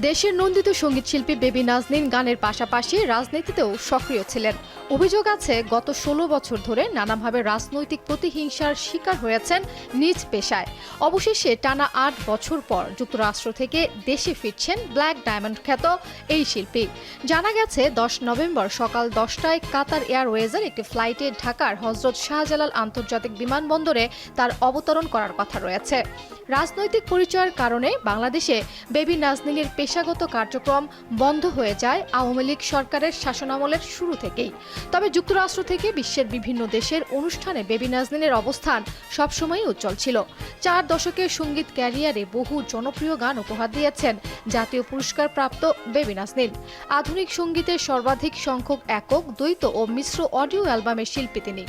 দেশের নন্দিত সঙ্গীতশিল্পী বেবি নাজনীন গানের পাশাপাশি রাজনীতিতেও সক্রিয় ছিলেন। অভিযোগ আছে গত ১৬ বছর ধরে নানাভাবে রাজনৈতিক প্রতিহিংসার শিকার হয়েছেন নিজ পেশায়। অবশেষে টানা ৮ বছর পর যুক্তরাষ্ট্র থেকে দেশে ফিরছেন ব্ল্যাক ডায়মন্ড খ্যাত এই শিল্পী। জানা গেছে ১০ নভেম্বর সকাল ১০টায় কাতার এয়ারওয়েজের একটি ফ্লাইটে ঢাকার হজরত শাহজালাল আন্তর্জাতিক বিমানবন্দরে তার অবতরণ করার কথা রয়েছে। রাজনৈতিক পরিচয়ের কারণে বাংলাদেশে বেবি নাজনীনের পেশাগত কার্যক্রম বন্ধ হয়ে যায় আওয়ামী লীগ সরকারের শাসনামলের শুরু থেকেই। তবে যুক্তরাষ্ট্র থেকে বিশ্বের বিভিন্ন দেশের অনুষ্ঠানে বেবি নাজনীনের অবস্থান সবসময়ই উজ্জ্বল ছিল। ৪ দশকের সঙ্গীত ক্যারিয়ারে বহু জনপ্রিয় গান উপহার দিয়েছেন জাতীয় পুরস্কার প্রাপ্ত বেবি নাজনীন। আধুনিক সঙ্গীতের সর্বাধিক সংখ্যক একক, দ্বৈত ও মিশ্র অডিও অ্যালবামের শিল্পী তিনি।